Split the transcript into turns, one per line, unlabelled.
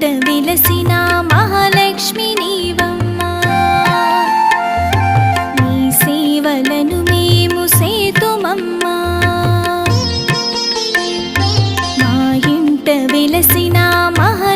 ఇంట వెలసిన మహాలక్ష్మి నీవమ్మా నీ సేవలను మేము సేతుమమ్మా మా ఇంట వెలసిన మహా